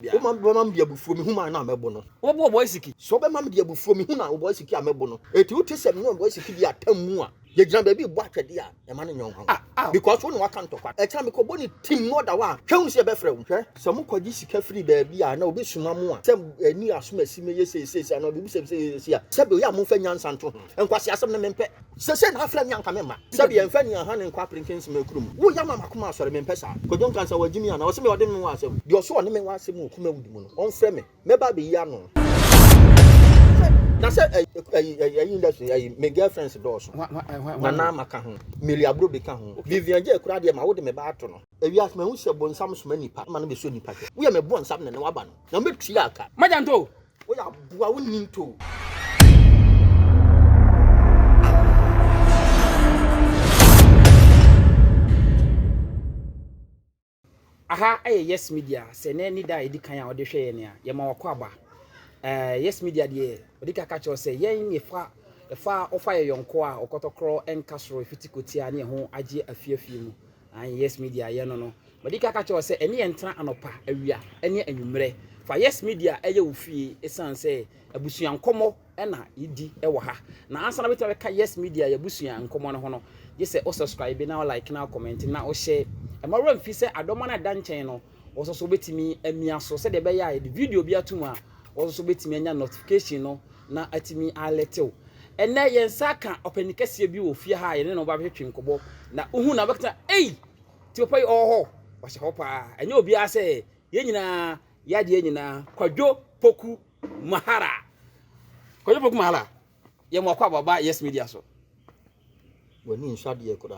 Mam be before me whom I am a bono. Oboy Siki. So be mam be before me whom Oboy Siki am a bono. It would tell me Oboy Siki at 10 more. Ye jam baby watch a dear, a man in your house. Because one can't talk. A time ko boni team more than one. Can see a befriend? Some ko jisi free baby, I know be sumamua. Some near summer me says, I know be say, Sabu ya mufan santo. And quasi some mempe. Send half young camema. Sabi and Fanny and Han and Quapping Kings Milkroom. Who Yamama Kuma sorry, Mempesa. Kojon cancer with Jimmy and I was me or didn't want to. Your son name was Kumawood on frame. Maybe be young. That's a my girlfriend's doors. Nana Macahu, Milia Brubicahu, Vivian J. Cradia, my old me batono. If you ask me who said bon some many man be soon packet. We are born something in Waban. Now make Siaka. Majanto. We are going to. Aha, yes media. Se ne ni da edi kan ya ode hwe ne a ye ma wakọ aba. Yes media de odi ka catch us say yen efa ofa ye yonko a okotokro enkasoro fitikoti a ne ho age afiafie mu. Yes media ye no. Odi ka catch us say ene entra anopa awia ene anwumre. Fa yes media eye ofie esan say abusuan komo na idi ewo ha. Na ansa na beta ka yes media ye abusuan komo no ho no. Je say o subscribe na o like na o comment na o share. Emaro mfi se adoma na danchen no woso betimi amiaso se de be ya the video bi atum a woso betimi anya notification no na atimi alertew ene yensa ka openikase bi wo fie ha ye ne no ba hwetwe nkobo na uhu na bakta ti opai oho wa se hopa enye obi a se ye nyina ya de nyina Kojo Poku Mahala Kojo Poku Mahala ye mo kwa baba yes media so woni nsade ye koda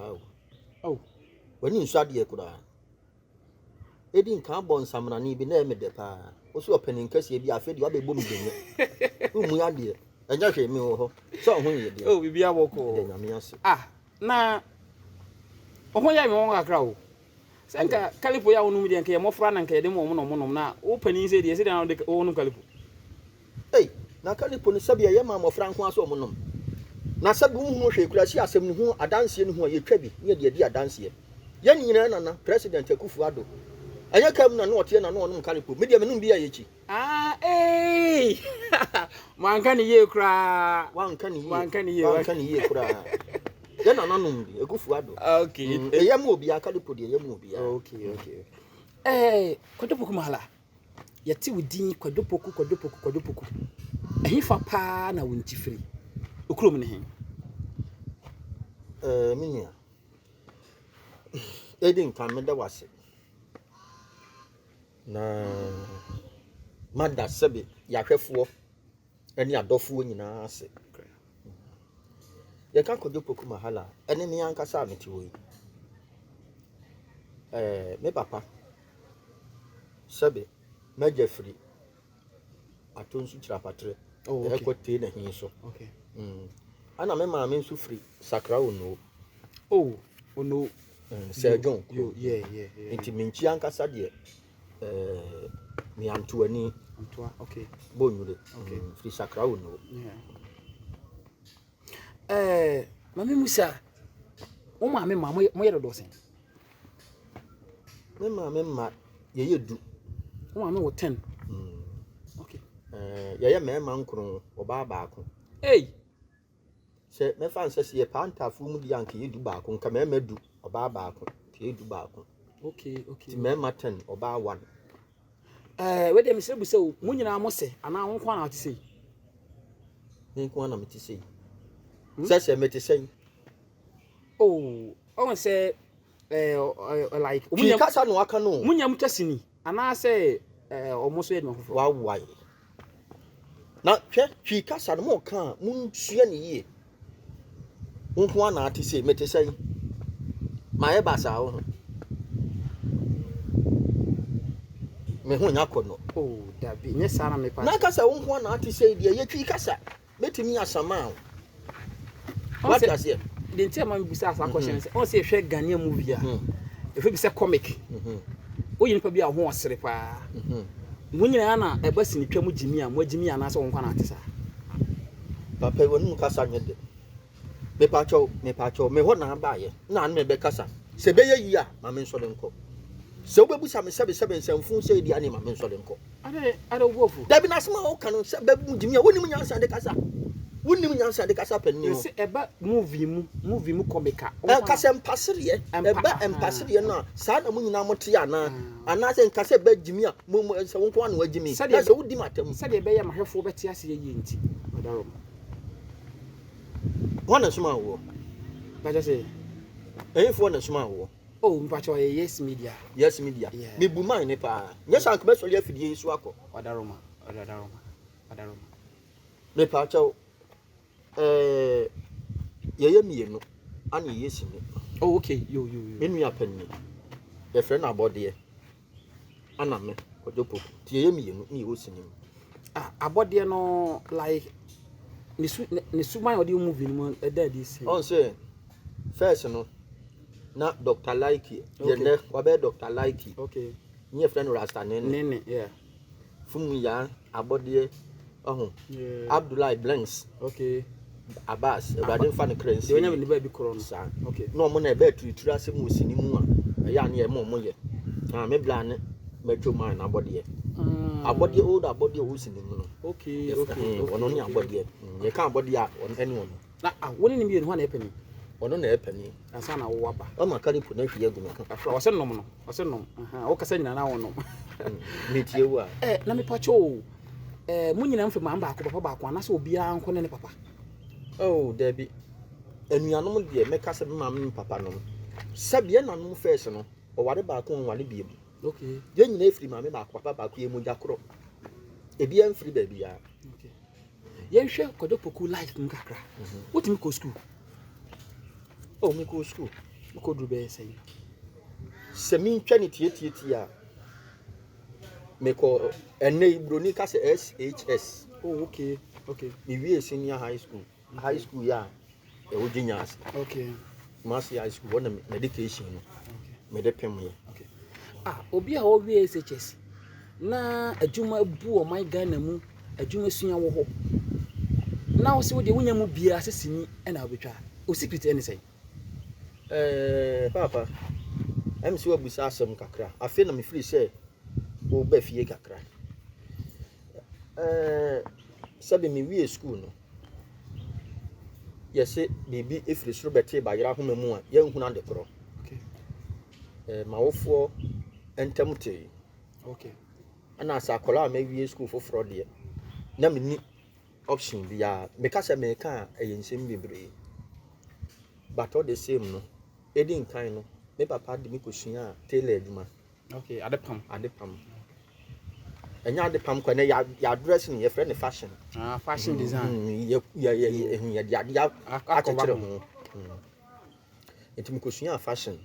oh when you shot ye could it didn't come on some money be named the pa. Also, opening case ye be afraid you have a boom. Whom we are dear. And just me so when you oh, we be a walk. Na oh, ya won't grow. Sanka Calipo ya unu median care more fran and care demo na opening said yes down the own Calipo. Hey, na Calipo Sabia Yamam of Frank was omonum. Na sabu hu hwe kura si asem hu adanse ne hu ye twabi ne de di adanse ye nyina na president Kufuado anya kam na no ote na no onum Calipo media menum bia ye chi man kan ye kura wan kan ye kura ye na nanum bi Kufuado okay ye ma obi Calipo de ye ma obi okay Kojo Poku Mahala ye ti wudin Kojo Poku ehifa pa na wonti free okrom ne hen minia edin kan me da wase na mada sebe ya hwefo ene adofo nyina ase ye kan Kojo Poku Mahala ene me ankasa ameti wo me papa sebe meje free atonsu chirapatre ekote na hin so okay ana me ma me nsu free sakra ono ono Sergeant yeah inti minchi ankasa de mi antoani okay bonyure free sakra ono mami musa o ma me ma mo ye do sen me ma ye du o ma me wo 10 okay ye me ma nkron oba baako se me fan se ye panta fu mu di anke ye du baako nka me du oba baako ke ye du baako okay ti me ma 10 oba 1 we dem se bu se mu nyina mo se ana ho kwa na ati sei ni kwa na meti sei se meti sei on say like munya kasa no aka no munya mtasini ana say omoso ye no fofo wa wai na hwe kasa no mo ka munsua ne yie nko na ati sei meti sei ma e basa ho me ho nya kono dabi nye sana me pa na kasa nko na ati sei de ye twi kasa metimi asama what you say the time am bisa asa question say on say hwe Ghanaian movie a e fe bi say comic o yin pa bi a ho osere pa mu nyina na e ba sini twam jimi a mo jimi ana so nko na ati sa papa wonu kasa nyede me pa cho me ho na ba ye na me be kasa se be ye yi a ma me nso de nko So we busa me 77 semfun say di anima me nsole nko. Ade wofu. Da bi na sema o kan se babu jimi a woni mu nyansa de kasa. Woni mu nyansa de kasa pani ho. Se eba movie mu komika. Kasa empasere eba empasere no sa na mu nyina mote ya na se nkasa ba jimi a mo se wonko an wajimi. Na se wodi matam. Se de be ya mahwefo beti ase ye nti. Odaro. Wana suma wo. Ba just say Eyefo na suma wo. Oh, mpacho yes media. Yes media. Me bu man ne pa. Yes an kbe so le afidie nsu akọ. Odaroma. Me pa cho ye mienu ana yes ni. Oh, okay. You. Me nua panni. Ye friend abode ana me Kojo Poku. Ti ye mienu ni wo sinim. Abode no like nisu man odi movie no daddy say. On say first no na Dr. Likey, ye ne wabe Dr. Likey. Okay. Nye friend Rasta nene. Yeah. Fumu ya abode Yeah. Abdullah Blanks. Okay. Abbas, Radin fan currency. They never be corona. Okay. No mo na be tritura se mu sinimu a ya na e mo ye. Me blan me dwoma na abode. Abode old abode o sinimu no. Okay. Ono ni abode. Ye kan abode a on anyone. Na woni ni bi no na epani. Ono na epani. Asa na wo aba. O makari pu na hwie agu me kan. Afra wo se nom no. Wo se nom. Wo kasa nyina na wo nom. Me tie wo a. Na me pacho mu nyina mfe ma ba ko papa ba ko anase obi an ko ne papa. Oh, Debbie. Enuanom de me kasa me ma me papa no. Sabie na no first no. O ware ba ko wale biem. Okay. Je nyina efiri ma me ba ko papa ba ko emu jakro. Ebi an free baby ya. Okay. Ye hwe Kojo Poku life mu kakra. Wotimi ko school? Oh, me ko school. Me ko dru be say. Se mi ntwa ne tie a. Me ko ene broni kasa SHS. Oh, okay. Me wie senior high school. High school ya. E wo ginyas. Okay. Mass high school wona medication no. Okay. Me de pem ye. Okay. Obi a wo wie SHS. Na adwuma bu o my Ghana mu, adwuma sua wo ho. Na wo se wo de wonya mu bia asesini e na obetwa. O secret any say. Papa. Em si wabusa asem kakra. Afi na me free say wo ba fie kakra. Sabe me wie school no. Yese bibi efiri soro bete ba yira homa mu a ye nhuna de kro. Okay. Mawofo entamte. Okay. Ana asakola ma wie school foforo de. Na me ni option bia me ka se me ka eyensem bebre. But all the same no. Edin kan no. Me papa de me kosua tailor adwuma. Okay, adepam. Enya adepam kwa na ya dressing ye friend fashion. Fashion design. Ya akokere ho. Enti me kosua fashion.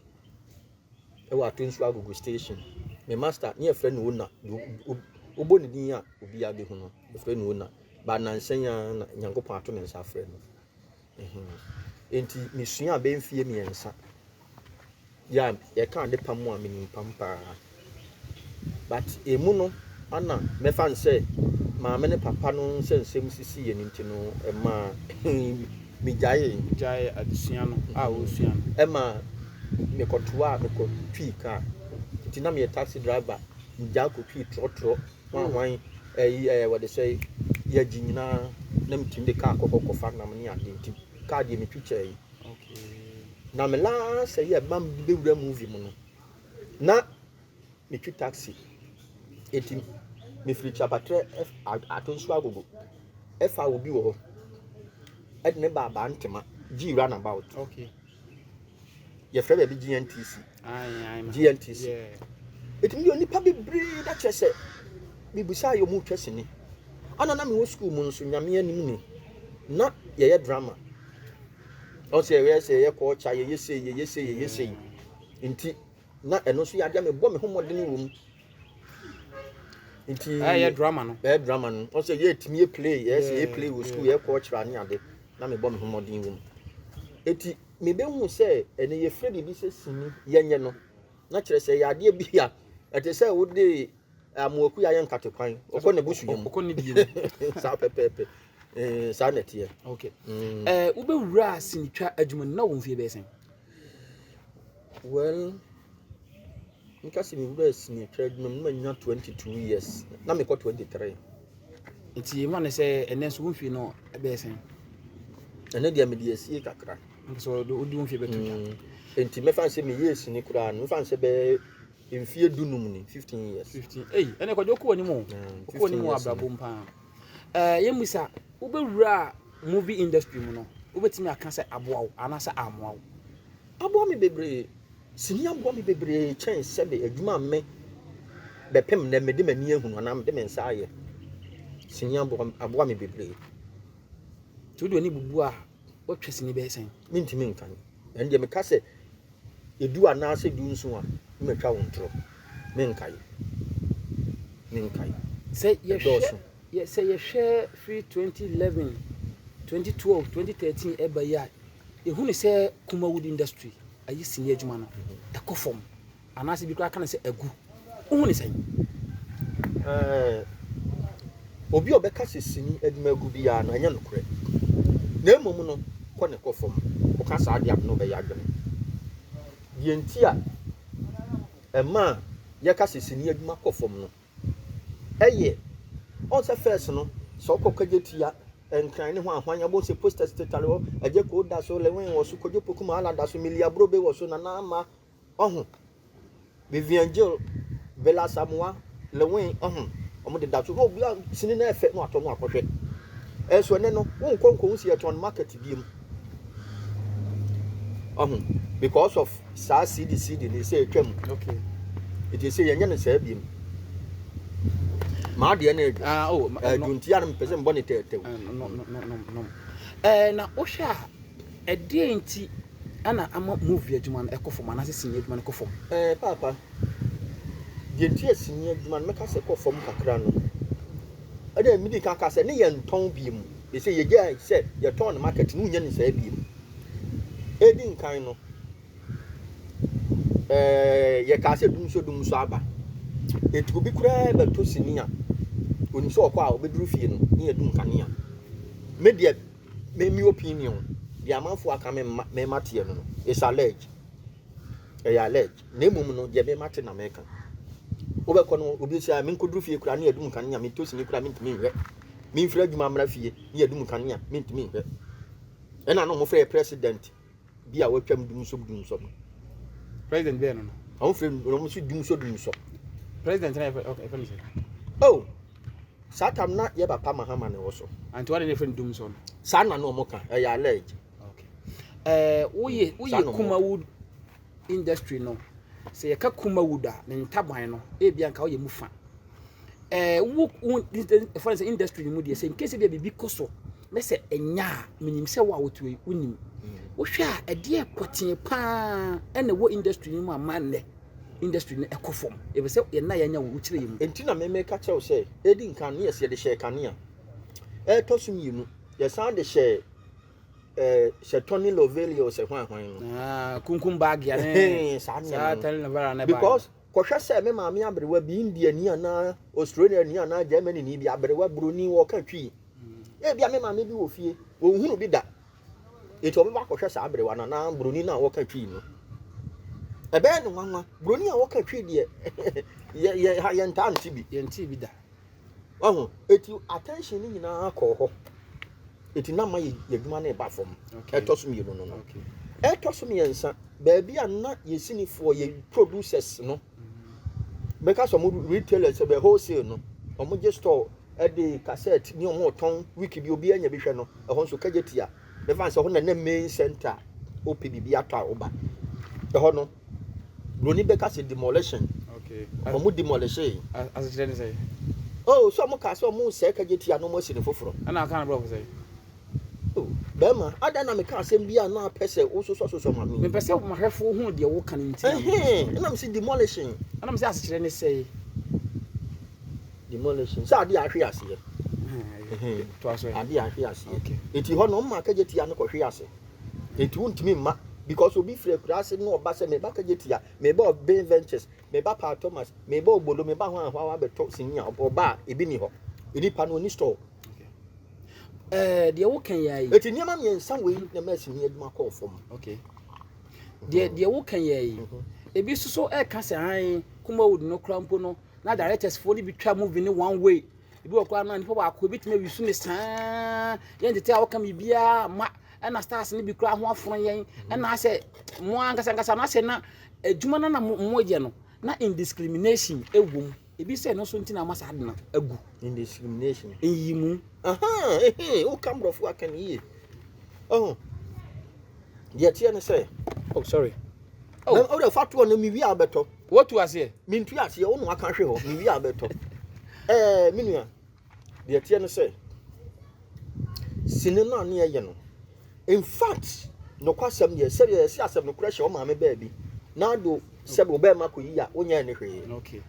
E wa Twinsu Agogo station. Me master ne friend no na. Obo ne din a obi a be hu no. Friend no na. Ba na nsenya na Nyankopon ato ne nsa friend no. Enti me sua be mfie miensa. Ya ye kan de pam a me nim pampa. But emu no ana me fan say maame ne papa no nsensem sisi ye nintino e ma mi jaye adesua no wo sua no e ma me kotoa me ko twi ka ntina me taxi driver mi ja ko twi trotro wan what they say ye ginyina na mtim de ka kokko fa na me ade ntim ka de me twiche yi. Okay. Na me la say ye bam be wura movie mu no na me twi taxi etim me free chapatre Twinsu Agogo efa obi wo ho edne baba ntema G run about. Okay. Ye frebe bi GNTC. GNTC. Yeah. Etim yo nipa bebre da chese bi busa yo mu twese ni ana na me wo school mu nso nyame anim ni na ye drama o se ye ko cha ye say nti na eno so ya dia me bo me homodeni wo mu nti ye drama no o se ye timi play ye play wo school ye ko chira ni ade na me bo me homodeni wo mu eti me be hu se ene ye fredi bi se sini ye nye no na kire se ya ade bi a ete se wo de amoku ya ye nkatekwan okọ ne busu yem okọ ne die sa pepepe sa netie. Okay. Ube wura sinitwa adwuma na wo mfie be sen. Well, Because me wura senior trade me 22 years. Na me ko 23. Nti man say enen so wonfi no ebe sen. Ene dia me dia sie kakra. So do wonfi beto. Enti me fan say me yes ni kura no fan say be mfie dunum ni 15 years. 15. Ene Kojo ko ni mo. Ko ni mo abrabo mpa. Yemusa ubewura movie industry mu no. Ubetimi aka say aboawo anasa amoawo. Aboa me bebre. Sini aboa me bebre chen sebe adwuma me bepem na me de mani ehunu na me de me nsa aye. Sini aboa me bebre. Tudo ni bubu a wotwe sini be sen. Mintimi nkan. Ende me ka say edu anase du nso a me twa wontro. Me nkai. Say ye share free 2011 2012 2013 eba ya ehunu say Kumawood industry ayi sini adwuma no ekofom anase bi kra kana say agu ohunu say obi obeka se sini adwuma agu bi ya no anya nokre na emom no ko ne kofom o ka sa ade no be ya adwene die nti a ema ye ka se sini adwuma kofom no eye on se first no so kokajetia enkran ne ho ahwanya bo se poster statale ho aje ko da so Lilwin wo so Kojo Poku Mahala da so milia brobe wo so na na ama ohun Viviangel Bella Samoa Lilwin ohun omo de da so ho bia sini na efe no ato no akohwe so ne no won konko si eton market biem ohun because of sa CD they say twam okay it is say yenye ne sa biem ma de na duntia na mpese mbone tete no na ohwa ede nti ana ama movie adwuma no ekofom ana sisi adwuma no ekofom papa de nti asini adwuma no meka se ekofom kakra no ade mi di kaka se ne ye nton biem they say ye gya se ye ton market no nya ne sa biem edi nkan no ye ka se dum so aba etu bi kura be to sinia oni so okwa obeduru fie no ne yedum kanea media me opinion the amanfo aka me mate no is alleged na emum no je me mate na meka obekọ no obi sia me nkoduru fie kura ne yedum kanea me to sini kura me ntimi hwe me mfira adwuma mra fie ne yedum kanea me ntimi hwe ena no mo frɛ president bi a watwam dum so president be no no frɛ no mo so dum so president na okay finish oh satam na ye papa mahama ne wo so anti what dey friend dum so sa na no mo ka ya allege okay woye Kumawood industry no se ye ka Kumawood a ne ntaban no e bia nka wo ye mufa wo for instance industry mu de se in case bia bibi koso me se enya minim se wa wotu unim wo hwa a ede potin pa ene wo industry mu amanne industry ne ekofom e be se ye na ya nya wo kire yim enti na me ka chew se edi nkan ne ye de share kanea tosum yinu ye san de share se Tony Lovelio se hwan no kunkum bag ya ne sa tell na bara na because ko hwe se me maame abrewa bi India ni ana Australia ni ana Germany ni bi abrewa broni wo ka twi e bia me maame bi wo fie wo hunu bi da eto be ba ko hwe sa abrewa na broni na wo ka twi no ebe no nwanwa broni a wo ka twi de ye nta nti bi da ohu eti attention ni nyina akọ ho eti na ma ye dwuma na eba fom etosum yelo no okay etosum yensa ba bia na ye sinifo ye producers no because some retailers be wholesale no omo je store e de cassette ni omo ton week bi obi anya bi hwe no e ho nso kagetia be fan se ho na main center OPB bi atwa oba e ho no broni be ka se demolition okay omo demolition as it say oh so omo ka se omo se kagetia no mo sini foforo ana kan bro say oh bema ada na me ka asem bia na pese wo so mami me pese wo mahwefo hu de wo kan nti na me se demolition ana me se asechire ne say demolition sa ade ahwe ase to aso ade ahwe ase okay enti ho no ma kagetia no ko hwe ase enti wontimi ma because obi free kurase no oba se me ba kagetia me ba Ben Ventures me ba Pa Thomas me ba Obolo me ba ho ahwa wa beto sinya oba ebi ni ho eni pa no ni store de wo kan yayi eti niam me nsan we na ma sini adwuma call form okay de wo kan yayi ebi so e ka se han Kumawood no crampo no na directors for be twa movie ni one way e bi okwa na nipa ba ko bitime wi su ne saa yen tete a woka me bia ma na stars ni bi kra ho aforo yen na se mo ankasa na se na adwuma na mo je no na indiscrimination ewom e bi se no so ntina masa ade na agu indiscrimination yimu o kamrofo aka ne ye oh yet here say oh sorry oh the fact one me wi abeto what was here me ntu ase wo no aka hwe ho me wi abeto minua yet here say sinena na ye no in fact no kwasem ye se ye asem no pressure o ma me baabi na do sebo be ma ko yi a onya ne hwe okay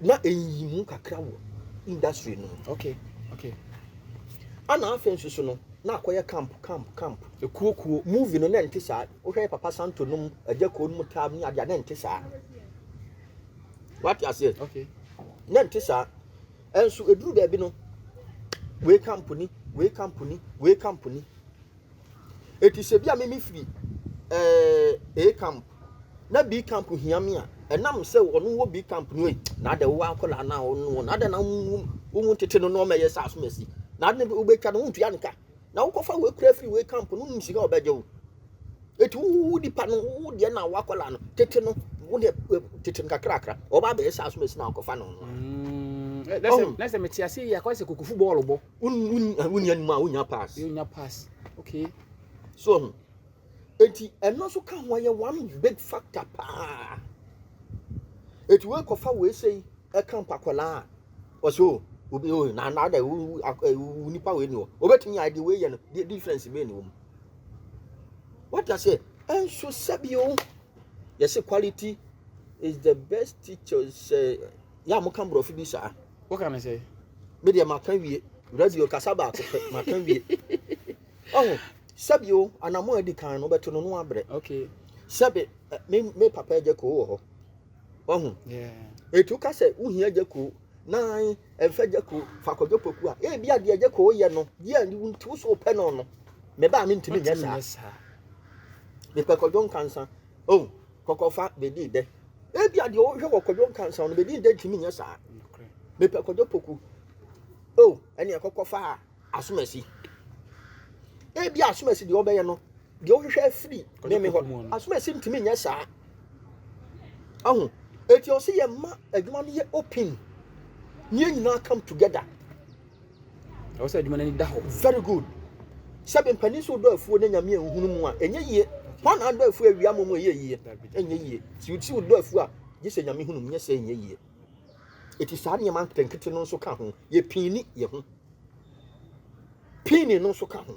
na enyimu kakra wo industry no okay ana afen susu no na akoye camp ekuokuo movie no na ntisa wo hwe papa santo no agako no tab ni ade na ntisa what you say okay na ntisa enso eduru ba bi no we company eti se bia me free a camp na B camp hiame a enam se ono wo B camp no na de wo akola na ono na de na wo tete no no meye sa asomasi na de wo betwa no ntua nka na wo kofa we kura free we camp no nsika obeje wo eti wo di pa no wo de na wo akola no tete no wo de tete nka krakra oba be sa asomasi na kofa no let's me tia say ya kwa se kukufu ball bo unya nma unya pass okay so enti eno so ka ho ye one big factor pa eti we kofa we say e camp akola oso obi o na da nipa we ni o obetumi ide we ye no the difference be ni wo what I say and so sabio yes quality is the best teachers ya mo kan bro fi bi sa what can I say me dia makan wie radio kasaba ko makan wie oh sabio anamo edi kan no beto no no abre okay sabe me papa eje ko wo ho oh yeah etu ka se uhia eje ko nan enfa eje ko fa Kojo Poku a e bia de eje ko ye no dia ni ntu so pe no no me ba me ntimi nya sa me pe Kojo nkansa oh kokofa be di de e bia de o hwe Kojo nkansa no be di de ntimi nya sa me pe Kojo Poku oh eni kokofa asomasi e bia asomasi de obeye no de o hwehwe free me me ho asomasi ntimi nya sa ahu eti o se ye ma adwuma no ye open nye nyina come together o se adwuma ni da ho very good sabe mpani so do afuo na nyame ehunu mu a enye yie hwan na do afuo awia momo ye yie enye yie ti uti do afuo a je se nyame hunu mu nye se enye yie eti saa ne man tenkete no so ka ho ye pini ye ho pini no so ka ho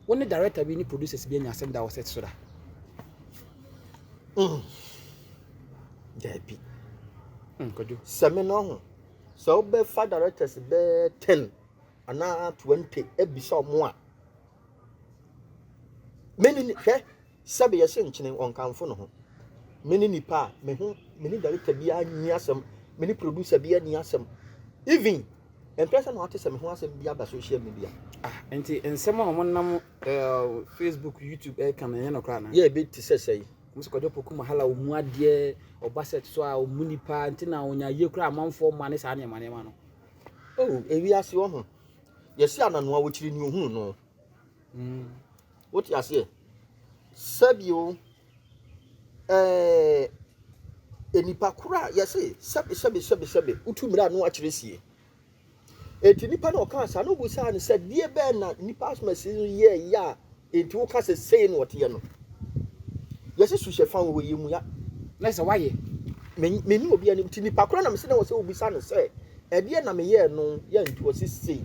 woni director bi ni producers bi anya asem da wo set so da Debi. Kojo. Seminar ho. So be fa directors be 10 ana 20 ebisa omo a. Meni hwe sabe ye se nchine onkanfo no ho. Meni nipa me ho meni director bi anyi asem, meni producer bi anyi asem. Even person no atese me ho asem bi aba social media. Enti ensemo ho nam Facebook, YouTube kan na no kra na. Yeah, be ti sesei. Musu Kojo Poku Mahala omu ade obaset so a omu nipa ntina onya ye kra amanfo mane sa ne mane ma no oh ewi ase wo ho yesi anano a wochiri ni ohunu no what you say sabio enipa kura yesi sebe utumira no akire sie enti nipa na oka sa no busa ne se die be na nipa asmasi ye ya enti wo ka se sei no wote ye no yesi suhye fan wo yimu ya na se waye meni obi ani ti nipa kura na me se na wo se obisa no se ede na me ye no ya ntu wo sei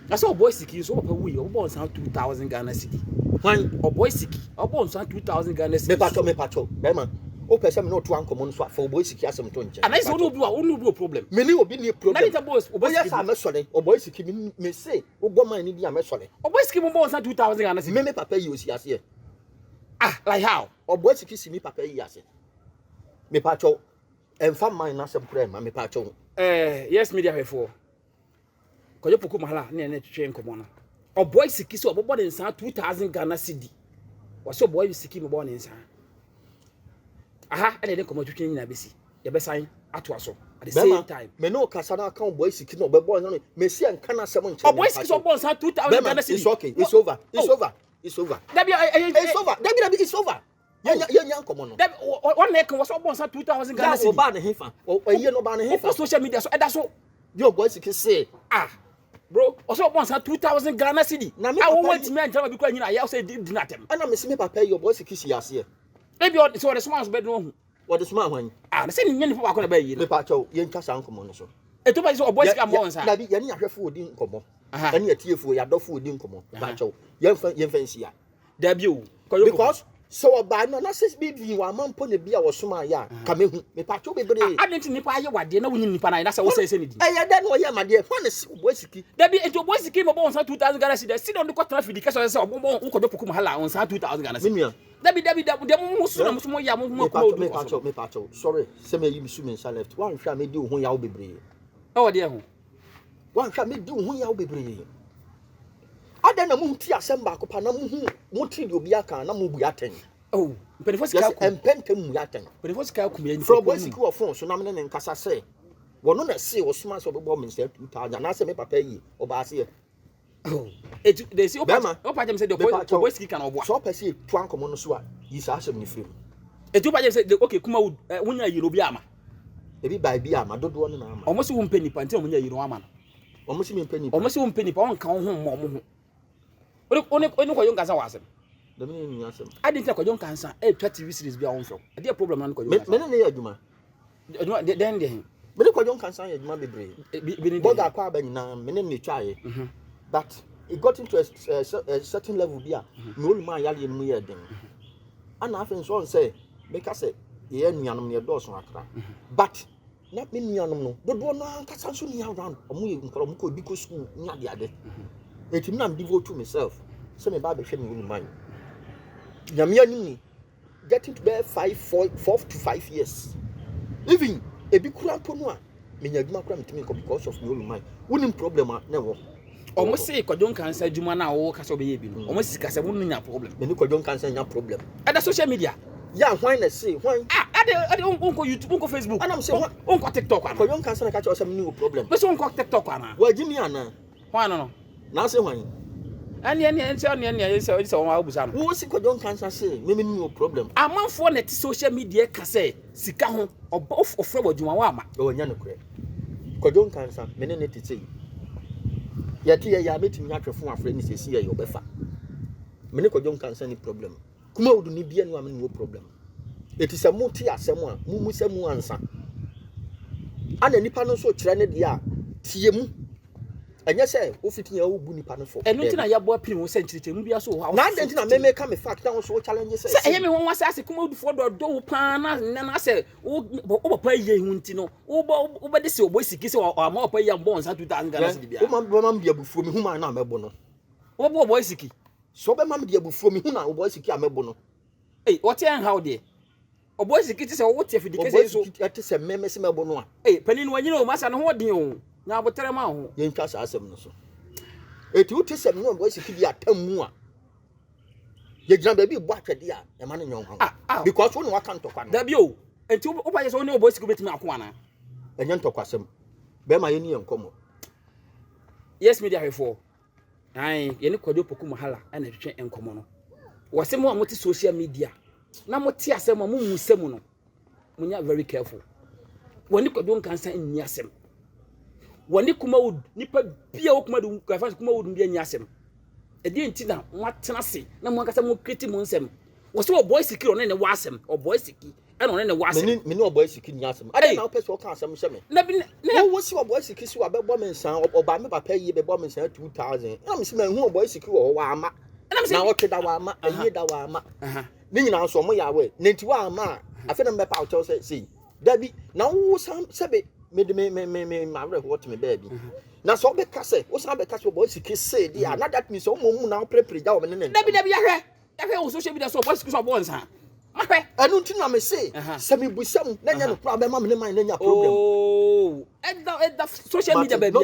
na se Oboy Siki so papa wi obo nsan 2000 Ghana cedi hwan Oboy Siki obo nsan 2000 Ghana cedi me pato be man o pese me no to ankomo no so for Oboy Siki asem to nche ana se onu bi problem meni obi ni problem na ita boss Oboy Siki yes me sole Oboy Siki me say ogbo man ni dia me sole Oboy Siki mo nsan 2000 Ghana cedi me papa yi osi ase like how Oboy Siki si mi papa yi ase me pato enfa man na asem kura ma me pato yes media before Kojo Poku Mahala na twetwe nkomo no Oboy Siki so obobo de nsan 2000 Ghana cedi wo so Oboy Siki mo bo ne nsan aha and then come to twin na besi ye be sign ato aso at the same time me no kasa na account Oboy Siki no be boy no me see enka na 7 nche Oboy Siki so born 2000 Ghana cedi it's okay it's over it's over it's over it's over it's over yeah come on no one neck was born 2000 Ghana cedi oba ne hefa oye no ba ne hefa social media so eda so yo Oboy Siki say bro also born 2000 Ghana cedi I want me and be kwa nyina ya say di natem ana me see me papa yo Oboy Siki si ase maybe so the small bed no what the small one na say ni nyane pa ba yi me pa cho ye ntwa san komo no so e to ba so Oboy Siki am born sa na bi ye ni ahwefo odi nkomo ani atiefo ya dofo odi nkomo pa cho ye fansi ya da bi o because so oba no na says baby wa mampo ne bia wo soma ya ka mehu me pa cho bebre adenti nipa aye wade na wonyi nipa na say wo say ni di ya da no ye made ho na Oboy Siki da bi ento Oboy Siki mo born 2000 Ghana cedi si don ko traffic di kase say obo wo Kojo Poku Mahala on 2000 Ghana cedi da mo musu na musu ya mo me pa cho sorry say me yi misu me sha left wan hwa me di ho ya wo bebre o de ho wan hwa me di ho ya wo bebre ada na mu ti asem ba ko pa na mu ti di obi aka na mu bu aten oh penifo sika ku empente mu aten penifo sika ku me ni from Oboy Siki wo phone so na me ne nkasa say wono na say wo suma so bebo me say 2000 na say me papa yi oba ase oh it they see opa jam say the Oboy Siki kan obo so pese e tu ankomo no so a yi sa asem ni frame it opa jam say okay Kumawood wonya yiro bi ama ebi bai bi ama dodo no na ama omo si wo mpani pa ntia wonya yiro ama omo si me mpani omo si wo mpani pa won kan ho mo ho oni ko yon kansa wasem da me ni asem adi ntia ko yon kansa e twa TV series bi a won hwe adi problem na ko yon kansa me ne ya adwuma den me ne ko yon kansa ya adwuma bebre boga kwa ba nyina me ne twae but it got into a certain level bia me oluma yale mu ye den ana afen so on say make us say ye nuanom ne do so akra but na me nuanom no dodo na kasa so ni around omo ye nkoro mo ko bi ko school nya de ade etim na devote to myself so me ba be hwe me oluma nyame anim getting to be 4 to 5 years even ebi kura mpo no a me nya adwuma kura metimi ko because of me oluma wonim problem na wo omo say Kojo kansa adwuma na wo kasa obeye bi no omo sika se wo nya problem me ni Kojo kansa nya problem ada social media ya hwan na say hwan ade onko YouTube onko Facebook ana me say onko TikTok ana Kojo kansa na ka cho say me ni problem be so onko TikTok ana wa gimi ana hwan no na say hwan ani say o ma obusa no wo si Kojo kansa say me ni problem amanfo na ti social media ka say sika ho ofre wadwuma wa ama o nya no kure Kojo kansa me ne tete ya ti ya metimi atwefo afre ni sesi ya yo befa me ne Kojo kansa ni problem Kumawood ni bia ni wa me ni problem etisa muti asem a mu semu ansa ana nipa no so kire ne dia tie mu anya say ofiti ya obu nipa no fo eno ti na ya bo apiri wo senchiriche mu bia so ho na denti na me ka me fact na so challenge say eye me won wasa ase Kumawood fo do pa na say o pa ye hu nti no o ba de se Oboy Siki se o ma pa ye mbon sa 2000 Ghana cedi bia o ma bia bufuo me hu ma na mebo no o bo Oboy Siki so be ma bia bufuo me hu na Oboy Siki amebo no what en how there Oboy Siki ti se wo te afidi kese so ati se meme se mebo no a panin wanyina o masa no ho den o nya abotere ma ho ye ntwa sa asem no so eti uti se me Oboy Siki bi atammu a ye gina ba bi bo atwede a e ma no nyon ho because wo no waka ntokwa no da bi o enti wo pa ye so ne Oboy Siki betimi akwa na enye ntokwa sem be ma ye ni enkomo yes media before ai ye ne Kojo Poku Mahala ana twetwe enkomo no wasem a moti social media na moti asem a mu musem no munya very careful woni Kojo kansa nni asem woni Kumawood nipa bia wo Kumawood kafa Kumawood bia nni asem edi enti na watena se na mo kasa mo kriti mo nsem wo se Oboy Siki ro ne wasem Oboy Siki eno ne wasem me ni Oboy Siki nni asem ada na person ka asem hye me na bi wo se Oboy Siki si wa bebo me nsan oba me papa yi bebo me nsan 2000 na me se me hu Oboy Siki wo wa ama na wo tweda wa ama ayi da wa ama ni nyina so mo ya we nenti wa ama afi na me pa auto say dabi na wo sam sebe me mavre what me baby na so be kase wo sam be kase Oboy Siki say dia na that means o mo na prepare ja wo me ne dabi ya hwe wo social media so Oboy Siki so bo nsa ma hwe anu nti na me say se me busam na nya no problem ma me ne man na nya problem oh and the social media baby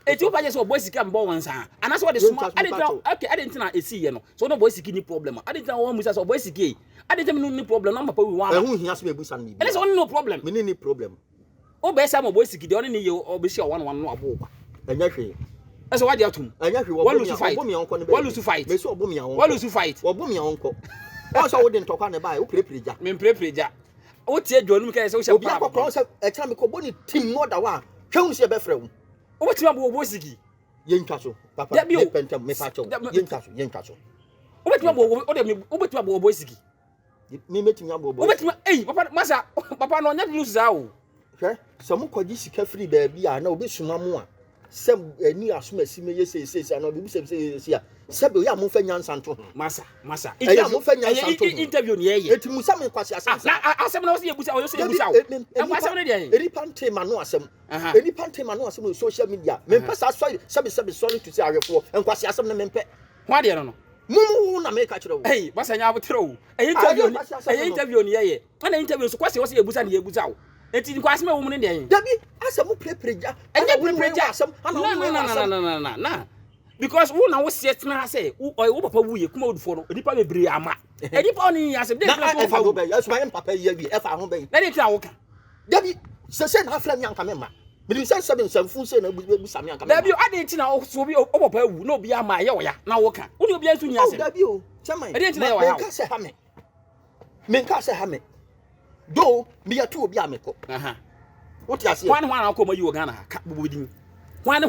eti o pa je so Oboy Siki am bo wan san ana so de suma adent na esi ye no so no Oboy Siki ni problem adent na won musa so Oboy Siki adent me no problem na papa wi wan e hu hia so be busa ni ele so no problem me ni problem o be sa Oboy Siki de on ni ye o be si o wan no abo kwa enya hwe eso wa de atum enya hwe wo lose fight wo lose fight me so obo mi ya wo lose fight wo bo mi ya onko o so wo de ntokwa ne ba o prepreja me prepreja o tie dwonum ka se o obi akokro se e kira me ko bo ni team no da wa hwe se be frɛ wo o betima bo Oboy Siki ye ntwa so papa me pentem me pa cho ye ntwa so o betima bo o betima bo Oboy Siki me metimi abo o betima papa masa papa no nya lose za o hwe se mu kwaji sika free ba bia na obi suma mu a se ani asuma si me yesese na obi bu se a se be ya mo fa nyansa nto masa ya mo fa nyansa nto interview ni ye eti musa me kwasi asem asem na o se yebusa o se yebusa o e asem na de eri pante ma no asem eri pante ma no asem on social media me pesa sorry sorry to say arefo en kwasi asem na me mpe ho de no mumu na me ka kire wo masa nya abotro o interview ni ye na interview so kwasi o se yebusa ni yebusa o eti ni kwasi me wo mu ne de dabi asem prepreja enya prepreja asem na because who na wo set na say wo papa wuye Kumawood fo no enipa bebre ama enipa oni asem dey play for go yes my papa ye wi e fa ho ben na dey try wo ka dabi se na afla mi anka me ma me say samfu se na bu sami anka me dabi ade nti na so bi o papa wu na obi ama ye wo ya na wo ka wo ni obi ansu ni asem dabi o chairman ade nti na ye wo ya me ka se ha me do me ya tu obi ameko what you say wan na ko ma yi wo Ghana ka bubudin wan na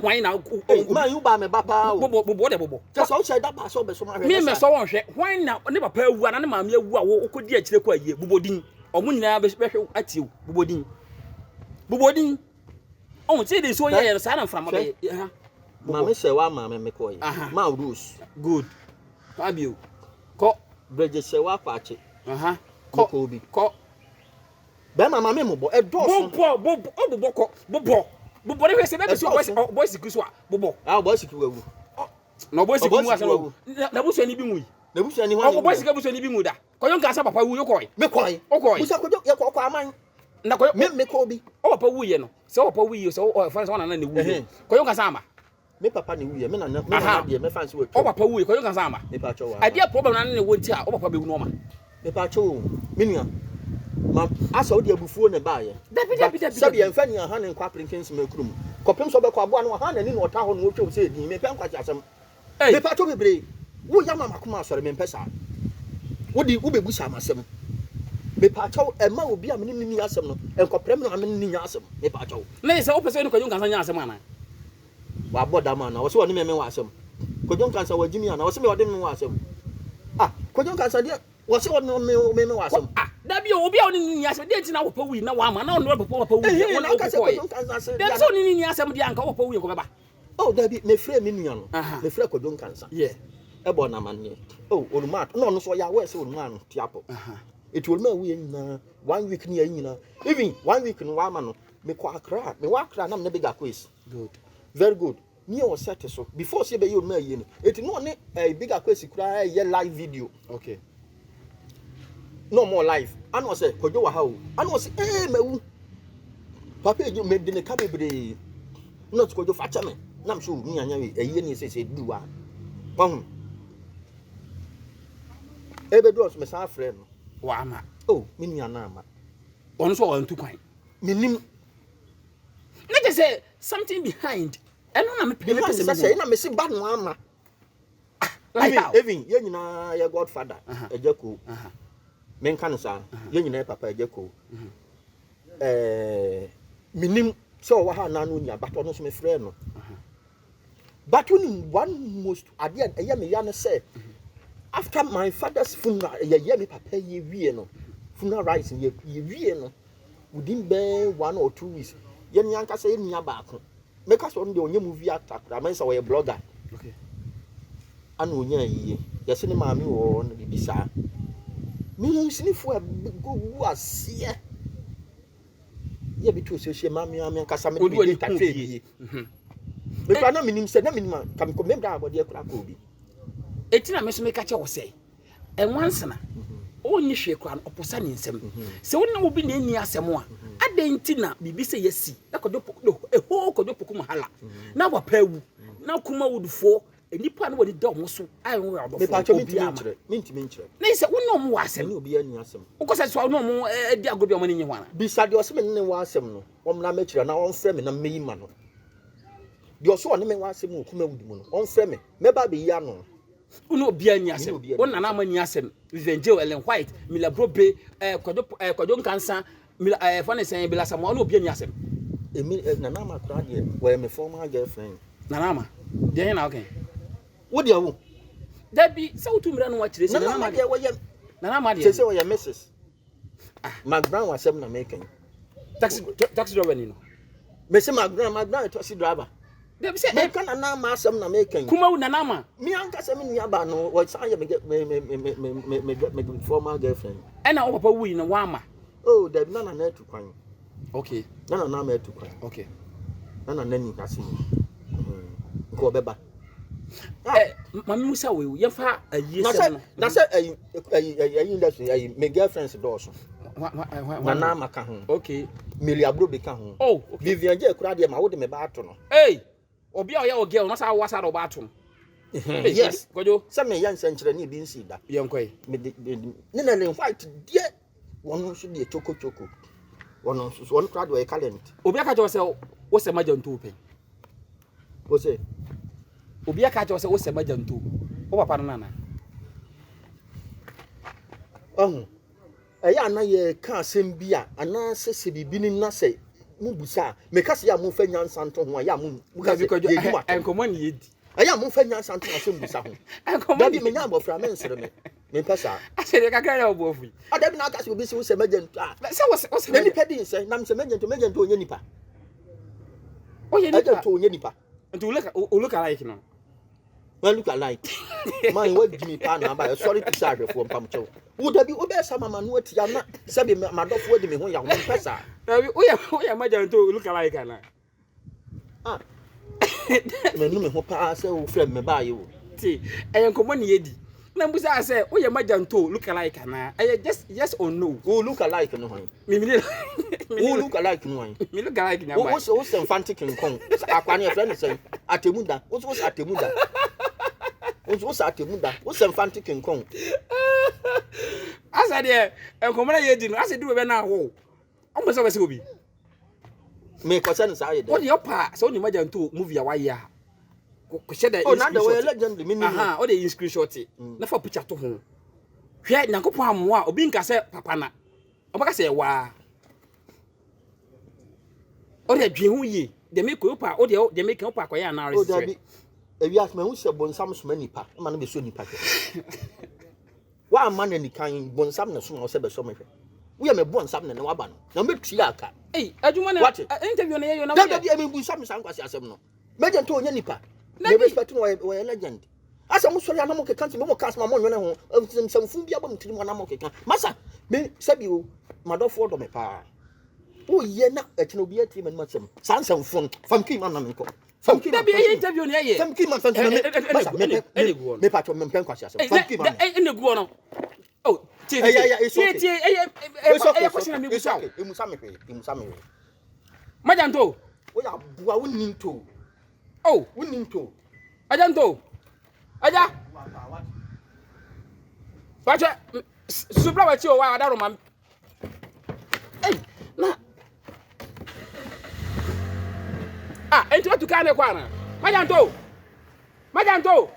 ma yu ba me baba o bobo de bobo just so say that pass be so ma me so won hwe wan na ne papa awu ana ne maame awu a wo kodi akire kwa yie bubodin omo nyina be hwe atie bubodin on say dey so ye sa na mframa be ha maame se wa maame me ko ye ma rules good fabio ko breje se wa paache ko bi ko be mama me mo bo e do so bobo de se be so Oboy Siki so a bobo Oboy Siki wawu na Oboy Siki mu asano na busu ani bi mu na busu ani ho Oboy Siki busu ani bi mu da koyo nka sa papa wu yo koy me koy busu kojo ye ko aman na koyo me ko bi o papa wu ye no se o papa wu ye so o fa so na na wu koyo nka sa ama me papa ne wu ye me na de me fa so we o papa wu ye koyo nka sa ama me pa cho wa ade problem na ne wo nti a o papa be wu no ma me pa cho me nua ma asa odi abufuo ne ba ye dabi sabi en fani aha ne kwa prinkins me kurum kopem so be kwa abo no ha na ni no ta ho no wotwe se din me pe nkwa asem me pa to bebre wo ya mama kuma asore me pesa wo be busa amasem me pa to e ma obi a me ni asem no enkoprem no me ni asem me pa to na se o pese no Kojo nka nya asem ana wa boda ma na wo se wo ni me wa asem Kojo nka sa wajimi ana wo se me wo de me wa asem Kojo nka sa dia wo se wo no me wa asem dabi obi a oni ni asem dey ntina wo pa wi na wa ma na ono papa wi won na ka se Kojo nka sa dem so ni ni asem dia nka wo pa wi ko beba dabi me frɛ me nua no me frɛ Kojo nka sa e bo na manne onuma no so ya we se onuma no tiapo it will ma we nyina 1 week ni nyina even 1 week no wa ma no me kwa akra me wa akra na me bigger quiz good very good me o set so before say be you ma yi no it no ne bigger quiz kura ye live video okay no more live ano say Kojo wa ha o ano say mawu papa eju me de ne ka bebre no Kojo fa cha me na m sure ni anya we eyi ni say duwa pon ebe do so me sa frɛ no wa ama me nua na ama ono so wa ntu kwan minim na je say something behind eno na me pese me say na me si ba no ama even ye nyina ye godfather ejako men kan sa ye nyina papa ejako minim so wa ha na no nya but ono so me frɛ no but one most ade eye me ya no say after my father's funeral ye me papa ye wie no funeral rites ye wie no within be 1 or 2 weeks ye nya nka say nya ba ko make us on the onye movie actor I mean say we blogger okay ana onya yiye ye se ne maami wo no bibi sa mi sinifo go wu ase ye bi to social maami nka sa me bi ta fe me kwa na minim se na minim kam ko membra abode kura ko bi etina me so me ka che wo say enwansana onye hwe kwa oposa ne nsem se wona obi na eni asem a adenti na bibi se yesi na Kojo Poku Mahala na wapawu na Kumawood fo enipa na wodi da omoso ai wo adofo me pa cho mintimi nkyere na se wona omo wasem ne obi ani asem ukosa so wona omo di agobi omo ne hwana bisa de oseme ne wa asem no omna me kyere na won frɛ me na meyi ma no de oso ne me wa asem o Kumawood mu no on frɛ me me ba be yi ano uno obi ani asem wona na amani asem Vivenje Ellen White Mila Brobe Kojo Nkansa Mila fone sen bila samo uno obi ani asem emi na na ma kra de we me former girlfriend na na ma de na okay wo de wo dabi se wutu mira no wa kire se na ma de wo ye na na ma de se wo ye Mrs. Magban wasem na making taxi driver ni no me se Magban taxi driver dabi se me kan na ma asem na making Kumawood na na ma me anka se me nua ba no wo san ye me former girlfriend ena wo papa wu na wa ma oh dabi na etu kwan okay na ma etu kwan okay na ni kasi ko beba mami musa we ye fa ayi se na se ayi industry ayi me girlfriends do so na maka ho okay Mili abro be ka ho oh Vivenje kura de ma wo de me ba ato no hey obi a o girl no sa wa sa do ba ato yes Kojo se me yan senkyere ni bi nsi da ye nkoi ne na Ellen White die wono so de choko wono so won kura de talent obi aka cho se wo se majanto pe wo se obi aka cho se wo se majanto wo papa no nana eya na ye ka asem bi a ana se bibi ni na se mu busa me ka se ya mu fa nyansa nto ho ya mu ka se enkomo ni yedi eya mu fa nyansa nto asem busa ho enkomo bi me nya abofra me nsere me pesa asere kakra ya obofu adabi na aka se obi se wo se majanto a se wo se me pedi nse na me se majanto onye nipa oye nipa to onye nipa nti look alike no well look alike man what Jimmy pan na sorry to say for pamcho wo da bi wo be sa mama no atia na se be madofo de me ho ya wo pesa dabi oya majanto look alike na me no me ho pa se wo frem me ba ye wo ti enkomo ni yedi na mbusa say oya majanto look alike na just yes or no wo look alike no ho me wo look alike no ho me look alike na ba wo se fantic nkon akwane e friend say atemuda wo so atemuda wo so atemuda wo se fantic nkon asa de enkomo na yedi no asa di we na ho o mo se obi me ko se no sa ye de what your pa so ni majanto movie a waya ko sheda na the way legend me ni o de screenshot na fa picture to ho hwe nyankopon amoa obi nka se papa na obaka se wa o de dwe hu yi de me ko pa o de me kan pa ko ya na research o da bi ewi asme hu se bonsam so manipa ma na be so nipa ke wa ma na nikan bonsam na so na se be so mehwe wo ya me bonsam na wa ba no na me tua aka adwuma na interview na ye yo na da bi e me bonsam san kwase asem no meje to onye nipa na be expect no we legend asa mo sori anamo ke kan ti mo cast ma mo nwene ho samfun bia ba mtiri mo anamo ke kan masa me sabi o madofo do me pa o ye na ekino bia ti me masem san samfun famki man na me ko famki da bi e interview na ye famki man san masa me pa to me pen kwase asem famki man ene guo no oh ti question me gusa emusa me majanto o ya bua woninto oh woninto ajanto aja wacha supra wachi o wa adaro mam na enti watu kane kwana majanto ajanto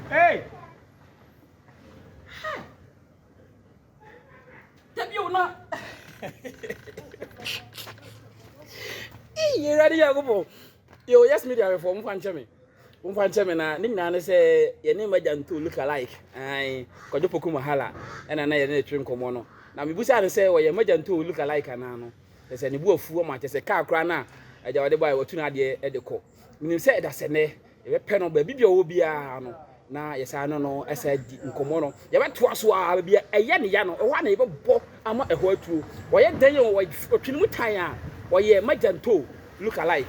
hey tabiu na you ready ya go yo yes media reform mfanche me na nyina ne se ye ne majanto look alike Kojo Poku Mahala na ye ne twin komo no na mebusa ne se wo ye majanto look alike na no se ne bu afuo ma se ka kra na aja wode boy watu na de e de ko minim se da se ne ye be pe no ba bibia wo bia no na yesa no esa di nkomo no ye beto aso a bia eye ne ya no ho na ye bebo ama eho atuo wo ye dan ye wo twini mutan a wo ye majanto look alike